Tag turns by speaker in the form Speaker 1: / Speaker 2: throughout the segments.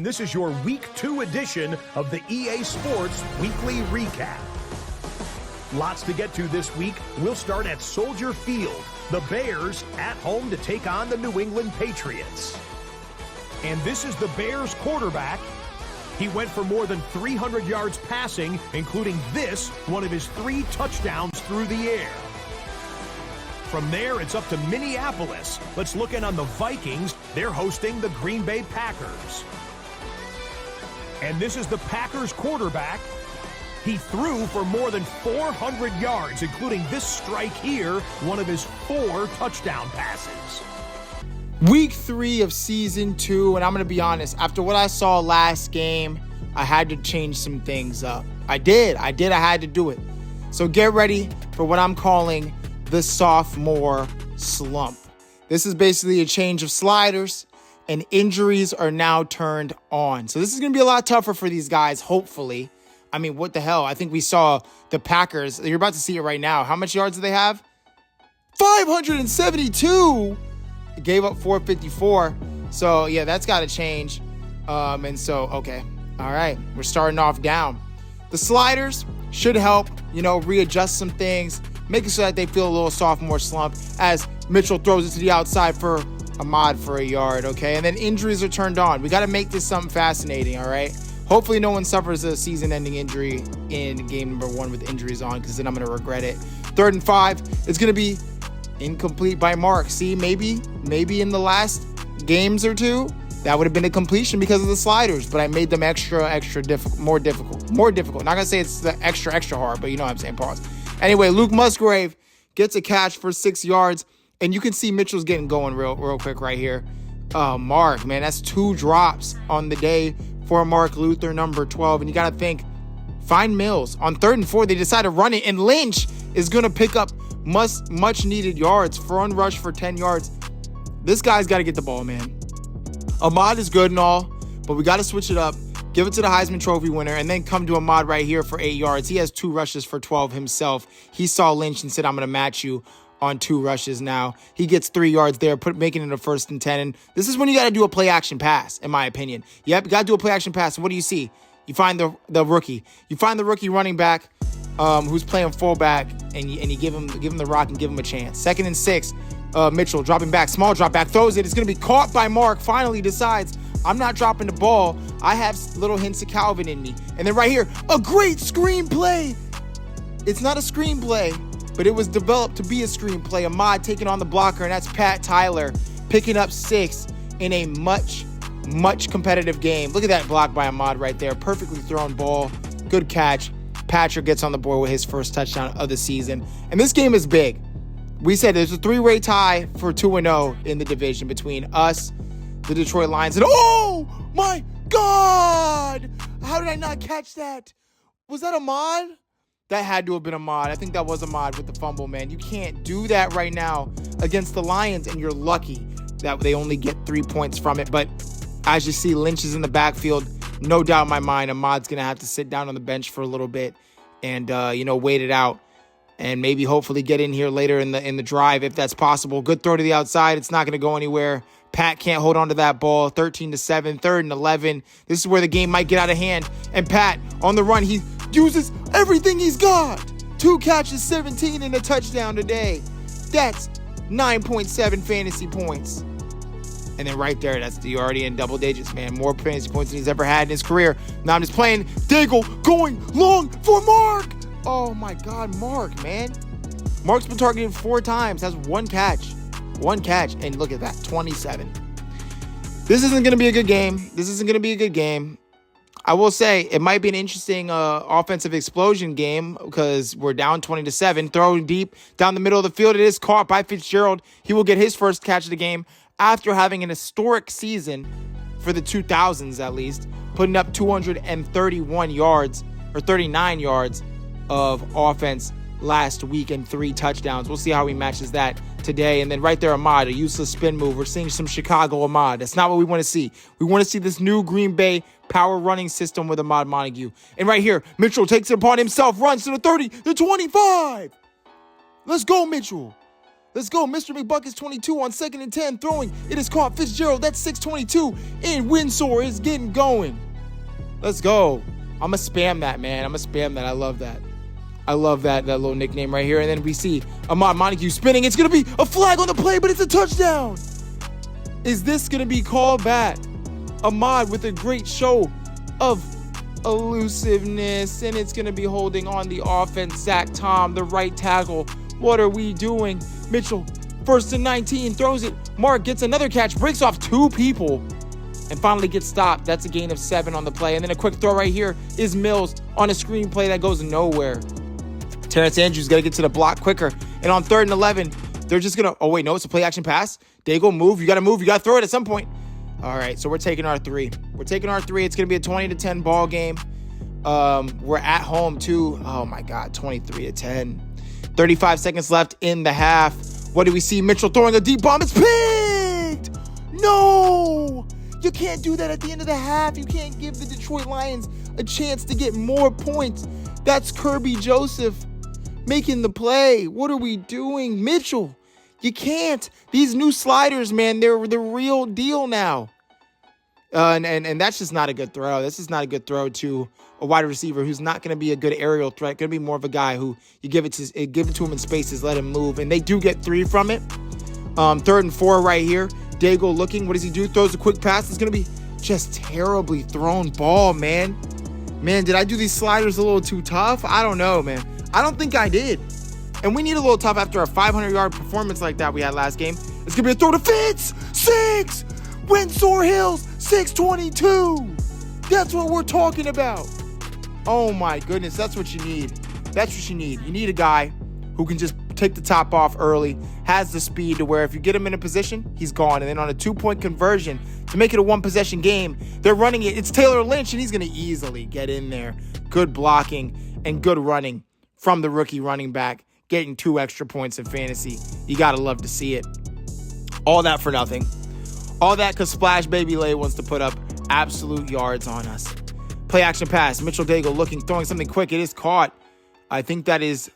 Speaker 1: This is your Week 2 edition of the EA Sports Weekly Recap. Lots to get to this week. We'll start at Soldier Field. The Bears at home to take on the New England Patriots. And this is the Bears quarterback. He went for more than 300 yards passing, including this, one of his 3 touchdowns through the air. From there, it's up to Minneapolis. Let's look in on the Vikings. They're hosting the Green Bay Packers. And this is the Packers quarterback. He threw for more than 400 yards, including this strike here, one of his 4 touchdown passes.
Speaker 2: Week 3 of Season 2, and I'm going to be honest, after what I saw last game, I had to change some things up. I had to do it. So get ready for what I'm calling the sophomore slump. This is basically a change of sliders, and injuries are now turned on. So this is going to be a lot tougher for these guys, hopefully. I mean, what the hell? I think we saw the Packers. You're about to see it right now. How much yards do they have? 572! Gave up 454. So, yeah, that's got to change. Okay. All right. We're starting off down. The sliders should help, readjust some things, making sure that they feel a little sophomore slump as Mitchell throws it to the outside for Ahmad for a yard, okay? And then injuries are turned on. We got to make this something fascinating, all right? Hopefully no one suffers a season-ending injury in game number 1 with injuries on, because then I'm going to regret it. 3rd and 5, it's going to be incomplete by Mark. See, maybe in the last games or 2, that would have been a completion because of the sliders, but I made them more difficult. Not going to say it's the extra hard, but you know what I'm saying, pause. Anyway, Luke Musgrave gets a catch for 6 yards. And you can see Mitchell's getting going real quick right here. Mark, man, that's 2 drops on the day for Mark Luther, number 12. And you got to think, find Mills. On 3rd and 4, they decide to run it. And Lynch is going to pick up much needed yards. Front rush for 10 yards. This guy's got to get the ball, man. Ahmad is good and all, but we got to switch it up. Give it to the Heisman Trophy winner, and then come to Ahmad right here for 8 yards. He has 2 rushes for 12 himself. He saw Lynch and said, I'm going to match you on 2 rushes now. He gets 3 yards there, making it a 1st and 10. And this is when you got to do a play-action pass, in my opinion. Yep, you got to do a play-action pass. And what do you see? You find the rookie. You find the rookie running back who's playing fullback, and you give him the rock and give him a chance. 2nd and 6, Mitchell dropping back, small drop back, throws it. It's going to be caught by Mark. Finally decides, I'm not dropping the ball. I have little hints of Calvin in me. And then right here, a great screenplay. It's not a screenplay, but it was developed to be a screenplay. Ahmad taking on the blocker, and that's Pat Tyler picking up 6 in a much competitive game. Look at that block by Ahmad right there. Perfectly thrown ball. Good catch. Patrick gets on the board with his first touchdown of the season. And this game is big. We said there's a 3-way tie for 2-0 in the division between us, the Detroit Lions, and oh my God! How did I not catch that? Was that Ahmad? That had to have been Ahmad. I think that was Ahmad with the fumble, man. You can't do that right now against the Lions, and you're lucky that they only get 3 points from it. But as you see, Lynch is in the backfield. No doubt in my mind, Ahmad's going to have to sit down on the bench for a little bit and, wait it out and maybe hopefully get in here later in the drive if that's possible. Good throw to the outside. It's not going to go anywhere. Pat can't hold on to that ball. 13-7, 3rd and 11. This is where the game might get out of hand. And Pat on the run, he uses everything he's got. 2 catches, 17, and a touchdown today. That's 9.7 fantasy points. And then right there, that's already in double digits, man. More fantasy points than he's ever had in his career. Now I'm just playing Daigle going long for Mark. Oh my God, Mark, man. Mark's been targeted 4 times, has 1 catch. 1 catch, and look at that, 27. This isn't going to be a good game. I will say it might be an interesting offensive explosion game because we're down 20-7. Throwing deep down the middle of the field. It is caught by Fitzgerald. He will get his first catch of the game after having an historic season for the 2000s at least, putting up 231 yards or 39 yards of offense last week and 3 touchdowns. We'll see how he matches that today. And then right there, Ahmad, a useless spin move. We're seeing some Chicago Ahmad. That's not what we want to see. We want to see this new Green Bay power running system with Ahmad Montague. And right here, Mitchell takes it upon himself, runs to the 30, the 25. Let's go, Mitchell. Let's go. Mr. McBucket's 22 on 2nd and 10 throwing. It is caught. Fitzgerald, that's 622. And Winsor is getting going. Let's go. I'm going to spam that, man. I'm going to spam that. I love that. I love that little nickname right here. And then we see Ahmad Montague spinning. It's going to be a flag on the play, but it's a touchdown. Is this going to be called back? Ahmad with a great show of elusiveness. And it's going to be holding on the offense. Zach Tom, the right tackle. What are we doing? Mitchell, 1st and 19, throws it. Mark gets another catch, breaks off 2 people, and finally gets stopped. That's a gain of 7 on the play. And then a quick throw right here is Mills on a screen play that goes nowhere. Terrence Andrews got to get to the block quicker. And on 3rd and 11, they're just going to, oh wait, no, it's a play action pass. Dago, move. You got to move. You got to throw it at some point. All right, so we're taking our 3. It's going to be a 20-10 ball game. We're at home too. Oh my God, 23-10. 35 seconds left in the half. What do we see? Mitchell throwing a deep bomb. It's picked! No! You can't do that at the end of the half. You can't give the Detroit Lions a chance to get more points. That's Kirby Joseph making the play. What are we doing? Mitchell, you can't. These new sliders, man, they're the real deal now. And that's just not a good throw. This is not a good throw to a wide receiver who's not going to be a good aerial threat. Going to be more of a guy who you give it to him in spaces, let him move, and they do get 3 from it. 3rd and 4 right here. Dago looking. What does he do? Throws a quick pass. It's going to be just terribly thrown ball, man. Man, did I do these sliders a little too tough? I don't know, man. I don't think I did. And we need a little tough after a 500-yard performance like that we had last game. It's going to be a throw to Fitz. 6. Windsor Hills, 622. That's what we're talking about. Oh my goodness, that's what you need. That's what you need. You need a guy who can just take the top off early, has the speed to where if you get him in a position, he's gone. And then on a 2-point conversion to make it a 1-possession game, they're running it. It's Taylor Lynch, and he's going to easily get in there. Good blocking and good running from the rookie running back, getting 2 extra points in fantasy. You got to love to see it. All that for nothing. All that because Splash Baby Lay wants to put up absolute yards on us. Play action pass. Mitchell Dago looking, throwing something quick. It is caught. I think that is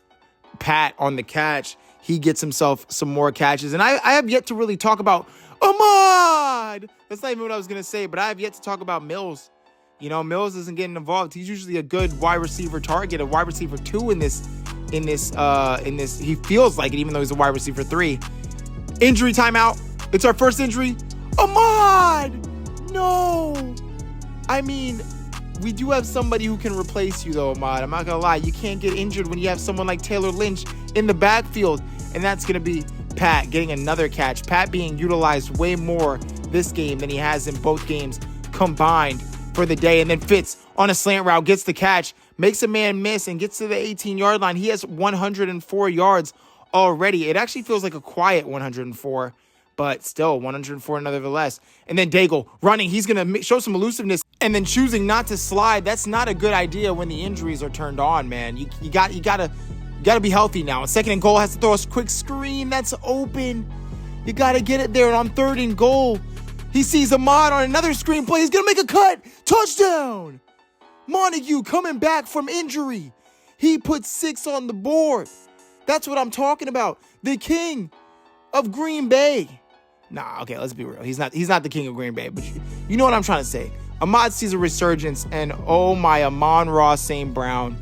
Speaker 2: Pat on the catch. He gets himself some more catches. And I have yet to really talk about Ahmad. That's not even what I was going to say, but I have yet to talk about Mills. You know, Mills isn't getting involved. He's usually a good wide receiver target, a wide receiver 2 in this. He feels like it, even though he's a wide receiver 3. Injury timeout. It's our first injury. Ahmad! No! I mean, we do have somebody who can replace you, though, Ahmad. I'm not going to lie. You can't get injured when you have someone like Taylor Lynch in the backfield. And that's going to be Pat getting another catch. Pat being utilized way more this game than he has in both games combined for the day. And then Fitz on a slant route gets the catch, makes a man miss, and gets to the 18-yard line. He has 104 yards already. It actually feels like a quiet 104. But still, 104 nevertheless. And then Dago running. He's going to show some elusiveness and then choosing not to slide. That's not a good idea when the injuries are turned on, man. You got to be healthy now. And 2nd and goal, has to throw a quick screen. That's open. You got to get it there. And on 3rd and goal, he sees Ahmad on another screen play. He's going to make a cut. Touchdown. Montague coming back from injury. He put 6 on the board. That's what I'm talking about. The king of Green Bay. Nah, okay, let's be real. He's not the king of Green Bay, but you know what I'm trying to say. Ahmad sees a resurgence, and oh my Amon-Ra St. Brown.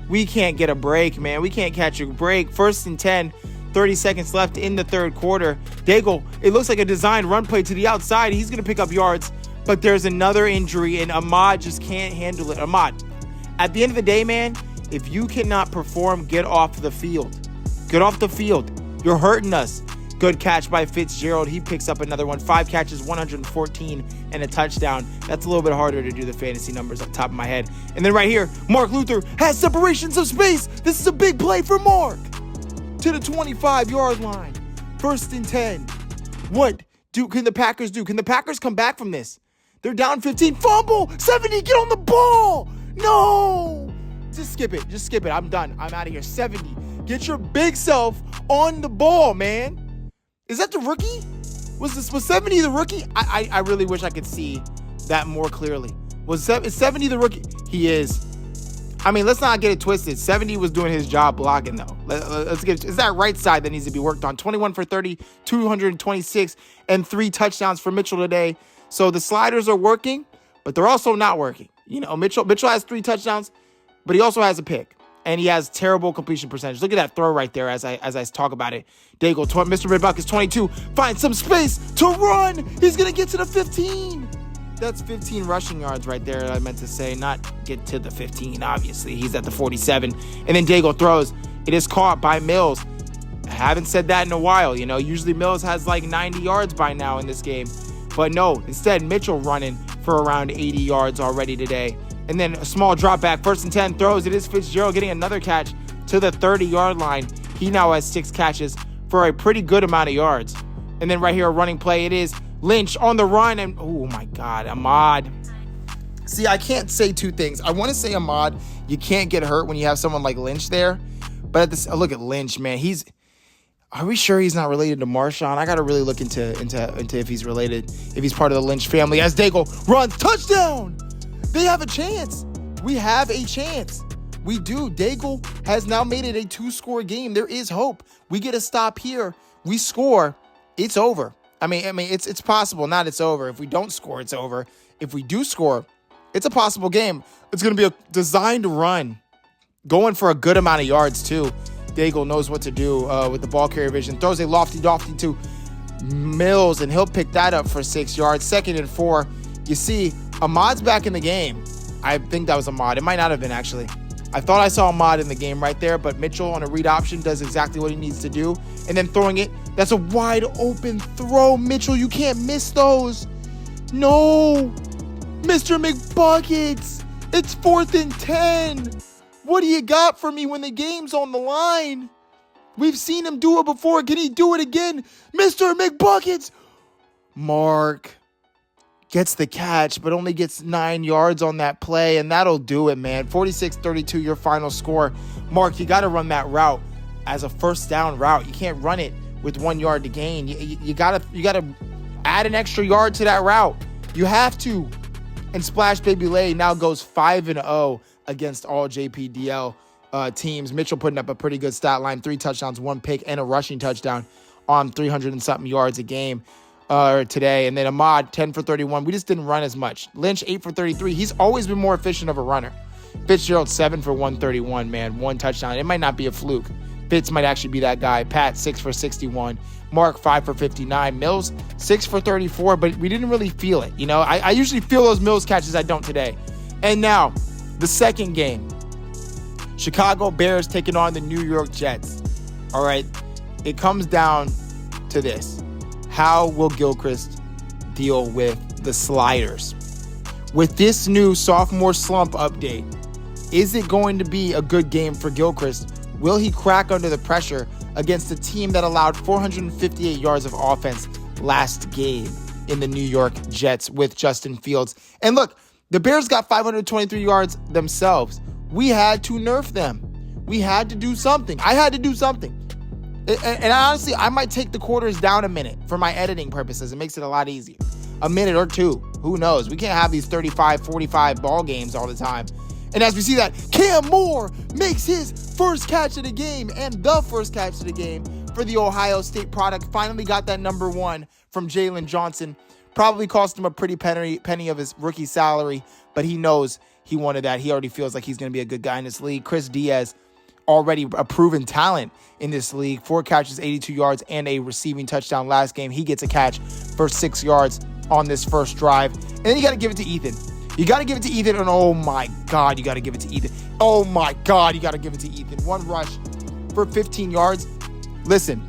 Speaker 2: We can't get a break, man. We can't catch a break. 1st and 10, 30 seconds left in the 3rd quarter. Dago, it looks like a designed run play to the outside. He's going to pick up yards, but there's another injury, and Ahmad just can't handle it. Ahmad, at the end of the day, man, if you cannot perform, get off the field. Get off the field. You're hurting us. Good catch by Fitzgerald. He picks up another one. 5 catches, 114, and a touchdown. That's a little bit harder to do the fantasy numbers off the top of my head. And then right here, Mark Luther has separations of space. This is a big play for Mark. To the 25-yard line. 1st and 10. What can the Packers do? Can the Packers come back from this? They're down 15. Fumble! 70, get on the ball! No! Just skip it. Just skip it. I'm done. I'm out of here. 70. Get your big self on the ball, man. Is that the rookie? Was 70 the rookie? I really wish I could see that more clearly. Is 70 the rookie? He is. I mean, let's not get it twisted. 70 was doing his job blocking, though. It's that right side that needs to be worked on. 21 for 30, 226, and 3 touchdowns for Mitchell today. So the sliders are working, but they're also not working. You know, Mitchell has 3 touchdowns, but he also has a pick. And he has terrible completion percentage. Look at that throw right there as I talk about it. Daigle, Mr. Redbuck is 22. Finds some space to run. He's going to get to the 15. That's 15 rushing yards right there, I meant to say. Not get to the 15, obviously. He's at the 47. And then Daigle throws. It is caught by Mills. I haven't said that in a while. You know, usually Mills has like 90 yards by now in this game. But no, instead, Mitchell running for around 80 yards already today. And then a small drop back, 1st and 10 throws. It is Fitzgerald getting another catch to the 30-yard line. He now has 6 catches for a pretty good amount of yards. And then right here, a running play. It is Lynch on the run. And oh my God, Ahmad. See, I can't say 2 things. I want to say Ahmad, you can't get hurt when you have someone like Lynch there. But at this, look at Lynch, man. Are we sure he's not related to Marshawn? I got to really look into if he's related, if he's part of the Lynch family. As Daigle runs, touchdown! They have a chance. We have a chance. We do. Daigle has now made it a 2-score game. There is hope. We get a stop here. We score. It's over. I mean, it's possible. Not it's over. If we don't score, it's over. If we do score, it's a possible game. It's going to be a designed run. Going for a good amount of yards, too. Daigle knows what to do with the ball carrier vision. Throws a lofty to Mills, and he'll pick that up for 6 yards. 2nd and 4. You see, Ahmad's back in the game. I think that was Ahmad. It might not have been, actually. I thought I saw Ahmad in the game right there, but Mitchell on a read option does exactly what he needs to do. And then throwing it, that's a wide open throw. Mitchell, you can't miss those. No. Mr. McBuckets. It's 4th and 10. What do you got for me when the game's on the line? We've seen him do it before. Can he do it again? Mr. McBuckets. Mark gets the catch, but only gets 9 yards on that play, and that'll do it, man. 46-32, your final score. Mark, you got to run that route as a 1st down route. You can't run it with 1 yard to gain. You got to add an extra yard to that route. You have to. And Splash Baby Lay now goes 5-0 against all JPDL teams. Mitchell putting up a pretty good stat line, 3 touchdowns, 1 pick, and a rushing touchdown on 300 and something yards a game today. And then Ahmad, 10 for 31. We just didn't run as much. Lynch, 8 for 33. He's always been more efficient of a runner. Fitzgerald, 7 for 131, man. 1 touchdown. It might not be a fluke. Fitz might actually be that guy. Pat, 6 for 61. Mark, 5 for 59. Mills, 6 for 34, but we didn't really feel it. You know, I usually feel those Mills catches. I don't today. And now, the second game. Chicago Bears taking on the New York Jets. All right. It comes down to this. How will Gilchrist deal with the sliders? With this new sophomore slump update, is it going to be a good game for Gilchrist? Will he crack under the pressure against a team that allowed 458 yards of offense last game in the New York Jets with Justin Fields? And look, the Bears got 523 yards themselves. We had to nerf them. We had to do something. I had to do something. And honestly, I might take the quarters down a minute for my editing purposes. It makes it a lot easier. A minute or 2. Who knows? We can't have these 35, 45 ball games all the time. And as we see that, Cam Moore makes his first catch of the game and the first catch of the game for the Ohio State product. Finally got that number 1 from Jalen Johnson. Probably cost him a pretty penny of his rookie salary, but he knows he wanted that. He already feels like he's going to be a good guy in this league. Chris Diaz, already a proven talent in this league. 4 catches, 82 yards, and a receiving touchdown last game. He gets a catch for 6 yards on this first drive. And then you got to give it to Ethan. You got to give it to Ethan, and oh my God, you got to give it to Ethan. Oh my God, you got to give it to Ethan. 1 rush for 15 yards. Listen,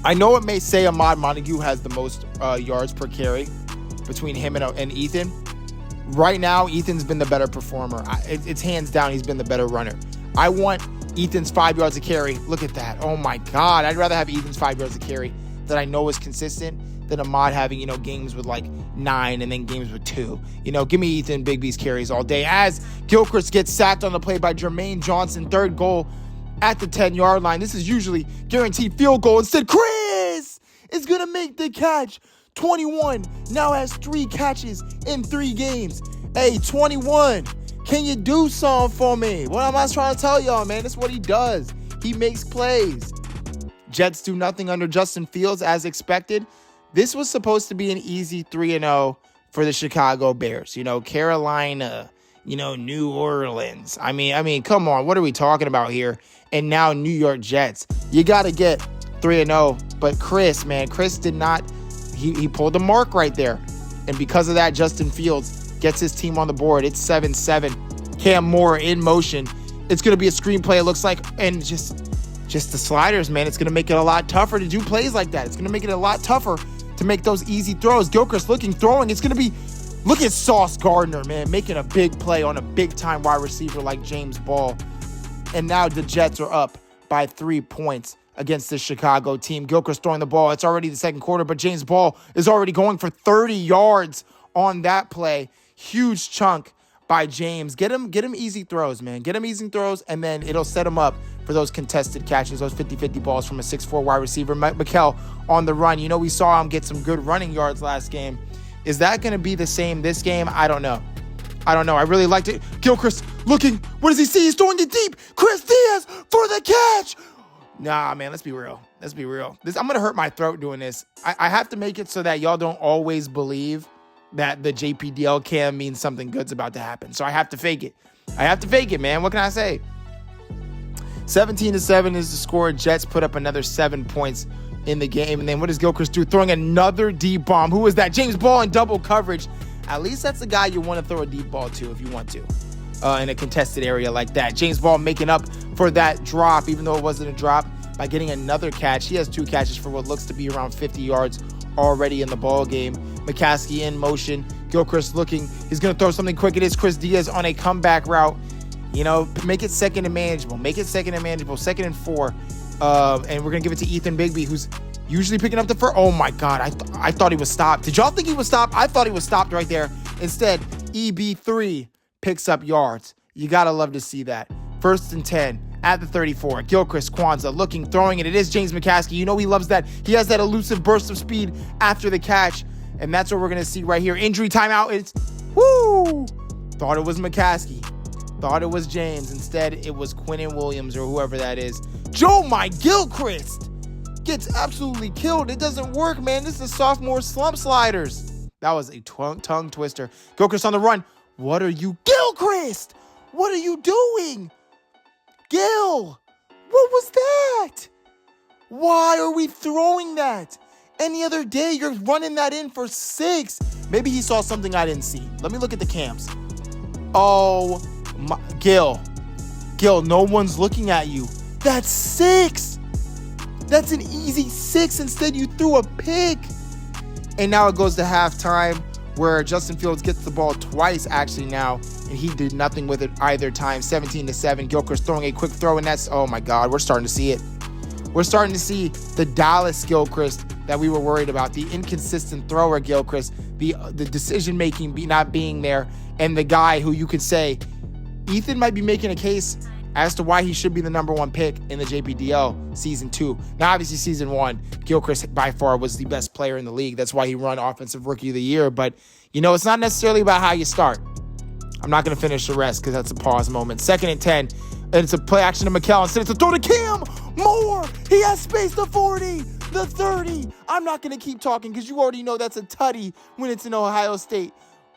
Speaker 2: I know it may say Ahmad Montague has the most yards per carry between him and Ethan. Right now, Ethan's been the better performer. It's hands down, he's been the better runner. I want Ethan's 5 yards a carry. Look at that. Oh my God, I'd rather have Ethan's 5 yards a carry that I know is consistent than Ahmad having, games with like 9 and then games with 2. Give me Ethan Bigby's carries all day. As Gilchrist gets sacked on the play by Jermaine Johnson, 3rd goal at the 10-yard line. This is usually guaranteed field goal. Instead, Chris is going to make the catch. 21 now has 3 catches in 3 games. Hey, 21. Can you do something for me? What am I trying to tell y'all, man? That's what he does. He makes plays. Jets do nothing under Justin Fields as expected. This was supposed to be an easy 3-0 for the Chicago Bears. Carolina, New Orleans. I mean, come on. What are we talking about here? And now New York Jets. You got to get 3-0. But Chris did not. He pulled the mark right there. And because of that, Justin Fields gets his team on the board. It's 7-7. Cam Moore in motion. It's going to be a screenplay, it looks like. And just the sliders, man. It's going to make it a lot tougher to do plays like that. It's going to make it a lot tougher to make those easy throws. Gilchrist throwing. It's going to be, look at Sauce Gardner, man, making a big play on a big-time wide receiver like James Ball. And now the Jets are up by 3 points against the Chicago team. Gilchrist throwing the ball. It's already the second quarter, but James Ball is already going for 30 yards on that play. Huge chunk by James. Get him easy throws, man. Get him easy throws, and then it'll set him up for those contested catches, those 50-50 balls from a 6'4 wide receiver. Mikel on the run. We saw him get some good running yards last game. Is that going to be the same this game? I don't know. I really liked it. Gilchrist looking. What does he see? He's throwing it deep. Chris Diaz for the catch. Nah, man, let's be real. I'm going to hurt my throat doing this. I have to make it so that y'all don't always believe that the JPDL cam means something good's about to happen. So I have to fake it. Man. What can I say? 17-7 is the score. Jets put up another 7 points in the game. And then what does Gilchrist do? Throwing another deep bomb. Who is that? James Ball in double coverage. At least that's the guy you want to throw a deep ball to if you want to in a contested area like that. James Ball making up for that drop, even though it wasn't a drop, by getting another catch. He has 2 catches for what looks to be around 50 yards already in the ball game. McCaskey in motion. Gilchrist looking. He's going to throw something quick. It is Chris Diaz on a comeback route. Make it second and manageable. 2nd and 4. And we're going to give it to Ethan Bigby, who's usually picking up the first. Oh, my God. I thought he was stopped. Did y'all think he was stopped? I thought he was stopped right there. Instead, Ep.3 picks up yards. You got to love to see that. 1st and 10 at the 34. Gilchrist, Quansah looking, throwing it. It is James McCaskey. He loves that. He has that elusive burst of speed after the catch. And that's what we're going to see right here. Injury timeout. It's, whoo! Thought it was McCaskey. Thought it was James. Instead, it was Quinnen Williams or whoever that is. Gilchrist gets absolutely killed. It doesn't work, man. This is sophomore slump sliders. That was a tongue twister. Gilchrist on the run. What are you? Gilchrist! What are you doing? Gil! What was that? Why are we throwing that? Any other day, you're running that in for 6. Maybe he saw something I didn't see. Let me look at the cams. Oh, my, Gil, no one's looking at you. That's 6. That's an easy 6. Instead, you threw a pick. And now it goes to halftime where Justin Fields gets the ball twice actually now, and he did nothing with it either time. 17-7. Gilchrist throwing a quick throw, and that's, oh my God, we're starting to see it. We're starting to see the Dallas Gilchrist that we were worried about, the inconsistent thrower Gilchrist, the decision-making not being there, and the guy who you could say, Ethan might be making a case as to why he should be the number 1 pick in the JPDL Season 2. Now, obviously, Season 1, Gilchrist by far was the best player in the league. That's why he won Offensive Rookie of the Year. But, it's not necessarily about how you start. I'm not going to finish the rest because that's a pause moment. 2nd and 10. And it's a play action to Mikel. Instead, it's a throw to Cam Moore. He has space to 40, the 30. I'm not going to keep talking because you already know that's a tutty when it's an Ohio State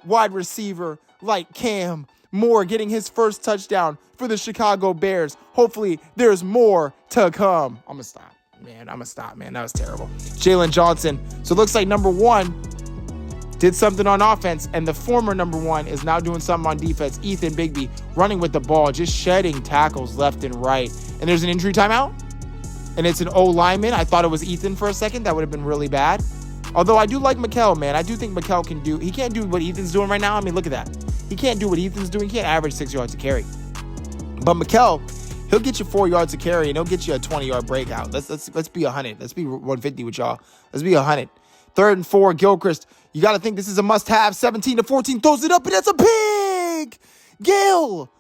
Speaker 2: wide receiver like Cam Moore getting his first touchdown for the Chicago Bears. Hopefully, there's more to come. I'm going to stop, man. That was terrible. Jalen Johnson. So it looks like number 1 did something on offense, and the former number 1 is now doing something on defense. Ethan Bigby running with the ball, just shedding tackles left and right. And there's an injury timeout, and it's an O lineman. I thought it was Ethan for a second. That would have been really bad. Although I do like Mikel, man. I do think Mikel can do. He can't do what Ethan's doing right now. I mean, look at that. He can't do what Ethan's doing. He can't average 6 yards a carry. But Mikel, he'll get you 4 yards a carry, and he'll get you a 20-yard breakout. Let's be 100. Let's be 150 with y'all. Let's be 100. 3rd and 4, Gilchrist. You got to think this is a must-have. 17-14, throws it up, and that's a pick! Gil,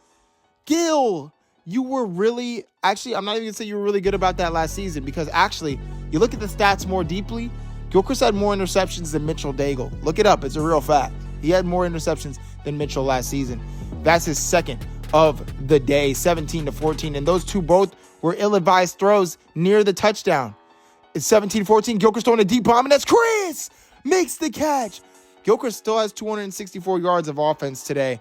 Speaker 2: you were really... Actually, I'm not even going to say you were really good about that last season because actually, you look at the stats more deeply, Gilchrist had more interceptions than Mitchell Daigle. Look it up. It's a real fact. He had more interceptions than Mitchell last season. That's his second of the day, 17-14. And those two both were ill-advised throws near the touchdown. It's 17-14. Gilchrist throwing a deep bomb, and that's Chris makes the catch. Gilchrist still has 264 yards of offense today.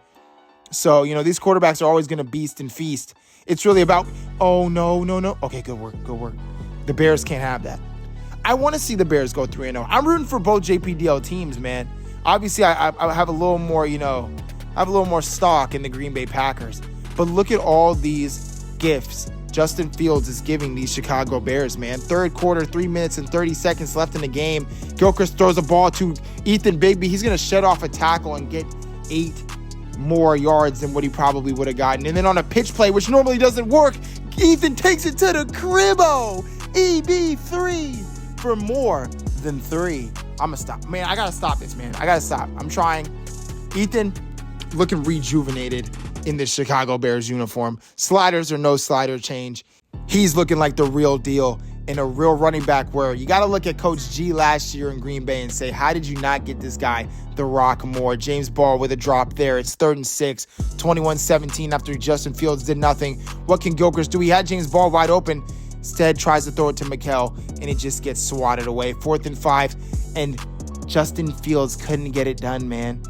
Speaker 2: So, these quarterbacks are always going to beast and feast. It's really about, oh, no. Okay, good work. The Bears can't have that. I want to see the Bears go 3-0. I'm rooting for both JPDL teams, man. Obviously, I have a little more, stock in the Green Bay Packers. But look at all these gifts Justin Fields is giving these Chicago Bears, man. Third quarter, 3 minutes and 30 seconds left in the game. Gilchrist throws a ball to Ethan Bigby. He's going to shed off a tackle and get 8 more yards than what he probably would have gotten. And then on a pitch play, which normally doesn't work, Ethan takes it to the cribbo. Ep.3 for more than 3. I'm going to stop. Man, I got to stop this, man. I got to stop. I'm trying. Ethan looking rejuvenated in the Chicago Bears uniform. Sliders or no slider change. He's looking like the real deal and a real running back where you got to look at Coach G last year in Green Bay and say, how did you not get this guy the rock more? James Ball with a drop there. It's 3rd and 6, 21-17 after Justin Fields did nothing. What can Gilchrist do? He had James Ball wide open. Instead, tries to throw it to Mikkel, and it just gets swatted away. 4th and 5, and Justin Fields couldn't get it done, man.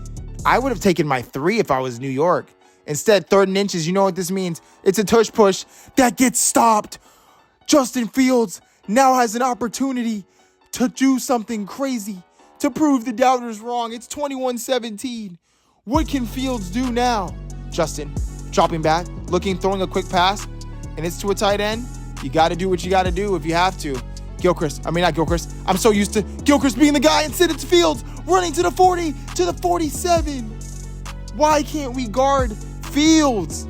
Speaker 2: I would have taken my 3 if I was New York. Instead, 3rd and inches, you know what this means. It's a tush push that gets stopped. Justin Fields now has an opportunity to do something crazy, to prove the doubters wrong. It's 21-17. What can Fields do now? Justin dropping back, looking, throwing a quick pass, and it's to a tight end. You got to do what you got to do if you have to. I'm so used to Gilchrist being the guy. Instead, it's Fields running to the 40, to the 47. Why can't we guard Fields?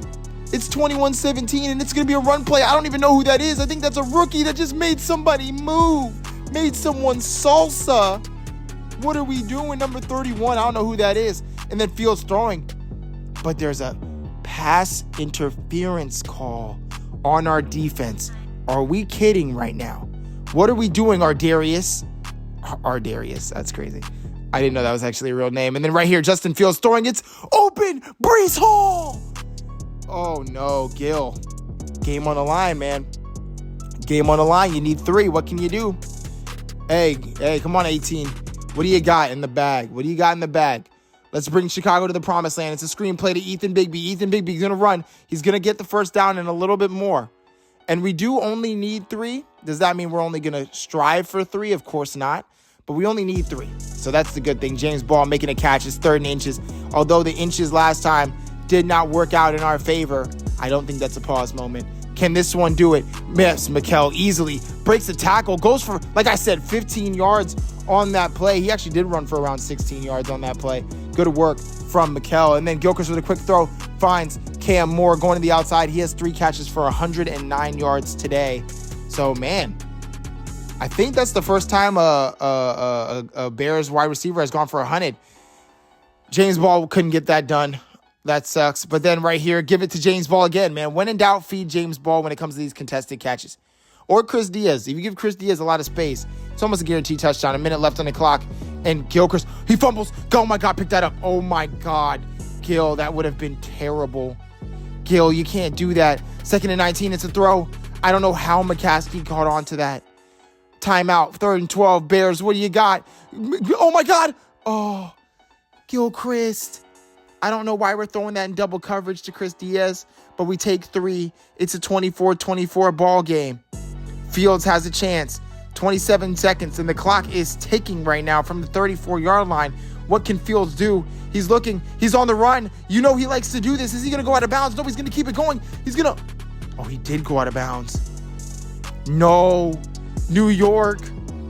Speaker 2: It's 21-17, and it's going to be a run play. I don't even know who that is. I think that's a rookie that just made somebody move, made someone salsa. What are we doing? Number 31, I don't know who that is. And then Fields throwing. But there's a pass interference call on our defense. Are we kidding right now? What are we doing, Ardarius? Ardarius, that's crazy. I didn't know that was actually a real name. And then right here, Justin Fields throwing. It's open. Breece Hall. Oh, no, Gil. Game on the line, man. Game on the line. You need 3. What can you do? Hey, come on, 18. What do you got in the bag? Let's bring Chicago to the promised land. It's a screen play to Ethan Bigby. Ethan Bigby's going to run. He's going to get the first down and a little bit more. And we do only need 3. Does that mean we're only going to strive for 3? Of course not. But we only need 3. So that's the good thing. James Ball making a catch is 3rd and inches. Although the inches last time did not work out in our favor, I don't think that's a pause moment. Can this one do it? Miss Mikkel easily breaks the tackle, goes for, like I said, 15 yards on that play. He actually did run for around 16 yards on that play. Good work from Mikkel. And then Gilchrist with a quick throw finds Cam Moore going to the outside. He has 3 catches for 109 yards today. So, man, I think that's the first time a Bears wide receiver has gone for 100. James Ball couldn't get that done. That sucks. But then right here, give it to James Ball again, man. When in doubt, feed James Ball when it comes to these contested catches. Or Chris Diaz. If you give Chris Diaz a lot of space, it's almost a guaranteed touchdown. A minute left on the clock. And Gilchrist, he fumbles. Oh, my God, pick that up. Oh, my God. Gil, that would have been terrible. Gil, you can't do that. 2nd and 19, it's a throw. I don't know how McCaskey caught on to that. Timeout, 3rd and 12, Bears, what do you got? Oh, my God. Oh, Gilchrist. I don't know why we're throwing that in double coverage to Chris Diaz, but we take 3. It's a 24-24 ball game. Fields has a chance. 27 seconds, and the clock is ticking right now from the 34-yard line. What can Fields do? He's looking. He's on the run. You know he likes to do this. Is he going to go out of bounds? No, he's going to keep it going. He's going to... Oh, he did go out of bounds. No. New York.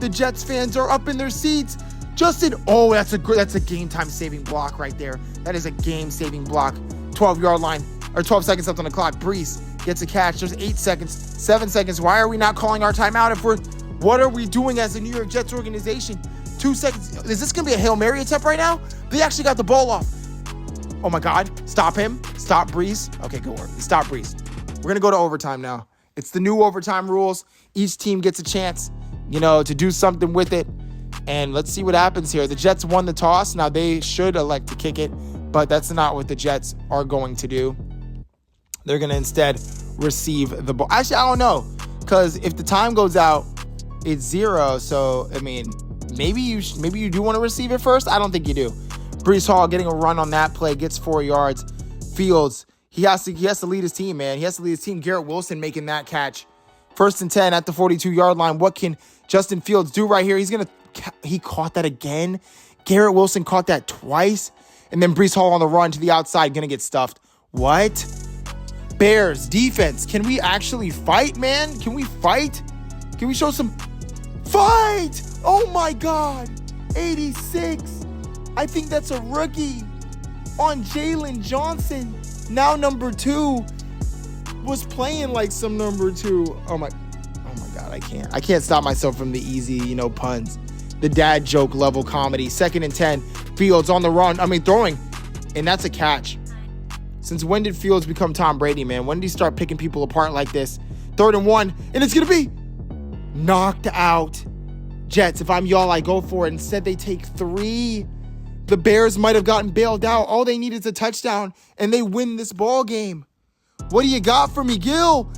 Speaker 2: The Jets fans are up in their seats. Justin, oh, that's a game time saving block right there. That is a game saving block. 12-yard line, or 12 seconds left on the clock. Breece gets a catch. There's 8 seconds, 7 seconds. Why are we not calling our timeout what are we doing as a New York Jets organization? 2 seconds. Is this going to be a Hail Mary attempt right now? They actually got the ball off. Oh my God. Stop him. Stop Breece. Okay, good work. Stop Breece. We're going to go to overtime now. It's the new overtime rules. Each team gets a chance, to do something with it. And let's see what happens here. The Jets won the toss. Now they should elect to kick it, but that's not what the Jets are going to do. They're going to instead receive the ball. Actually, I don't know, because if the time goes out, it's 0. So, I mean, maybe you do want to receive it first. I don't think you do. Breece Hall getting a run on that play, gets 4 yards. Fields, he has to lead his team, man. He has to lead his team. Garrett Wilson making that catch. 1st and 10 at the 42-yard line. What can Justin Fields do right here? He caught that again. Garrett Wilson caught that twice. And then Breece Hall on the run to the outside, going to get stuffed. What? Bears defense. Can we actually fight, man? Can we fight? Can we show some fight? Oh my God. 86. I think that's a rookie on Jalen Johnson. Now number 2 was playing like some number 2. Oh my God. I can't stop myself from the easy, puns. The dad joke level comedy. 2nd and 10. Fields on the run. Throwing. And that's a catch. Since when did Fields become Tom Brady, man? When did he start picking people apart like this? 3rd and 1. And it's going to be knocked out. Jets, if I'm y'all, I go for it. Instead, they take 3. The Bears might have gotten bailed out. All they need is a touchdown, and they win this ball game. What do you got for me, Gil?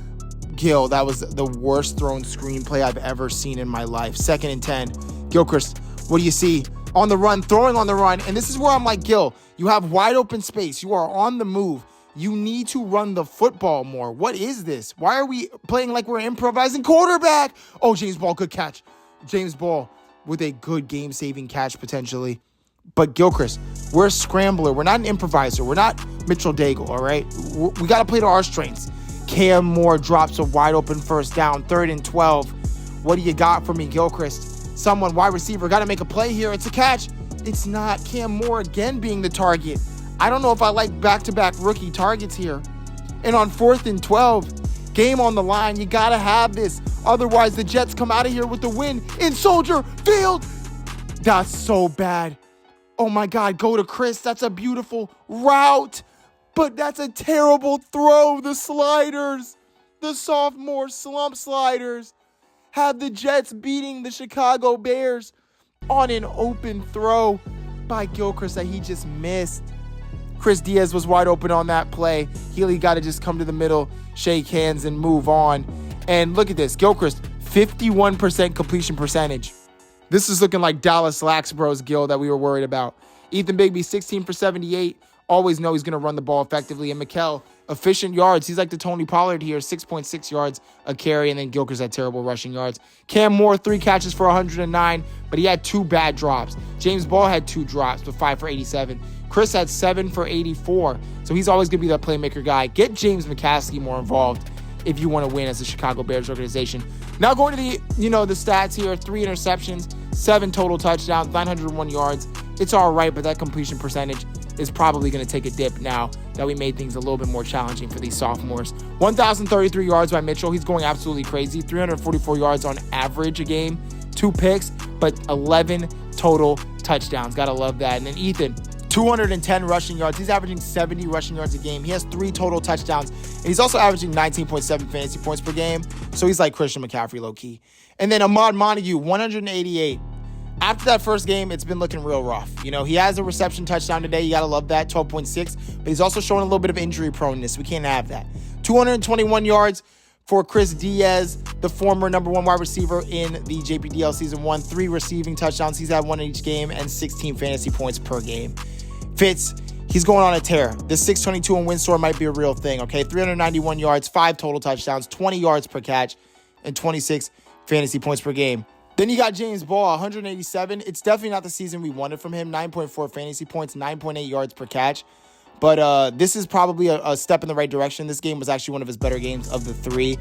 Speaker 2: Gil, that was the worst thrown screenplay I've ever seen in my life. 2nd and 10. Gilchrist, what do you see? On the run, throwing on the run. And this is where I'm like, Gil, you have wide open space. You are on the move. You need to run the football more. What is this? Why are we playing like we're improvising quarterback? Oh, James Ball, good catch. James Ball with a good game-saving catch potentially. But Gilchrist, we're a scrambler. We're not an improviser. We're not Mitchell Daigle, all right? We got to play to our strengths. Cam Moore drops a wide open 1st down, 3rd and 12. What do you got for me, Gilchrist? Someone, wide receiver, got to make a play here. It's a catch. It's not. Cam Moore again being the target. I don't know if I like back-to-back rookie targets here. And on 4th and 12, game on the line. You got to have this. Otherwise, the Jets come out of here with the win in Soldier Field. That's so bad. Oh, my God. Go to Chris. That's a beautiful route. But that's a terrible throw. The sliders. The sophomore slump sliders have the Jets beating the Chicago Bears on an open throw by Gilchrist that he just missed. Chris Diaz was wide open on that play. Healy got to just come to the middle, shake hands, and move on. And look at this. Gilchrist, 51% completion percentage. This is looking like Dallas Laxboro's Gil that we were worried about. Ethan Bigby, 16 for 78. Always know he's going to run the ball effectively. And Mikkel, efficient yards. He's like the Tony Pollard here, 6.6 yards a carry. And then Gilchrist had terrible rushing yards. Cam Moore, 3 catches for 109, but he had 2 bad drops. James Ball had 2 drops, but 5 for 87. Chris had 7 for 84. So he's always going to be that playmaker guy. Get James McCaskey more involved if you want to win as a Chicago Bears organization. Now going to the stats here, 3 interceptions, 7 total touchdowns, 901 yards. It's all right, but that completion percentage is probably going to take a dip now that we made things a little bit more challenging for these sophomores. 1,033 yards by Mitchell. He's going absolutely crazy. 344 yards on average a game. 2 picks, but 11 total touchdowns. Got to love that. And then Ethan, 210 rushing yards. He's averaging 70 rushing yards a game. He has 3 total touchdowns. And he's also averaging 19.7 fantasy points per game. So he's like Christian McCaffrey low-key. And then Ahmad Montague, 188. After that first game, it's been looking real rough. He has a reception touchdown today. You got to love that, 12.6. But he's also showing a little bit of injury proneness. We can't have that. 221 yards for Chris Diaz, the former number 1 wide receiver in the JPDL Season 1. 3 receiving touchdowns. He's had 1 in each game and 16 fantasy points per game. Fitz, he's going on a tear. This 622 in win store might be a real thing, okay? 391 yards, 5 total touchdowns, 20 yards per catch, and 26 fantasy points per game. Then you got James Ball, 187. It's definitely not the season we wanted from him. 9.4 fantasy points, 9.8 yards per catch. But this is probably a step in the right direction. This game was actually one of his better games of the 3.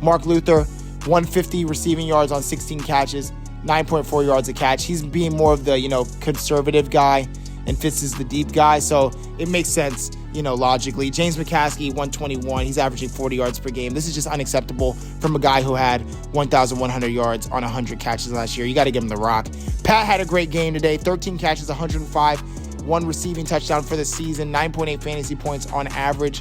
Speaker 2: Mark Luther, 150 receiving yards on 16 catches, 9.4 yards a catch. He's being more of the, conservative guy, and Fitz is the deep guy. So it makes sense, logically. James McCaskey, 121. He's averaging 40 yards per game. This is just unacceptable from a guy who had 1,100 yards on 100 catches last year. You got to give him the rock. Pat had a great game today. 13 catches, 105. 1 receiving touchdown for the season. 9.8 fantasy points on average.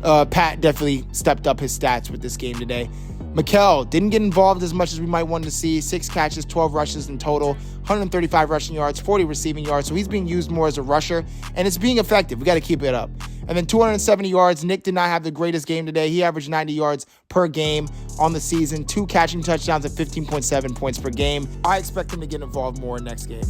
Speaker 2: Pat definitely stepped up his stats with this game today. Mikel didn't get involved as much as we might want to see. 6 catches, 12 rushes in total, 135 rushing yards, 40 receiving yards. So he's being used more as a rusher, and it's being effective. We got to keep it up. And then 270 yards. Nick did not have the greatest game today. He averaged 90 yards per game on the season, 2 catching touchdowns at 15.7 points per game. I expect him to get involved more next game.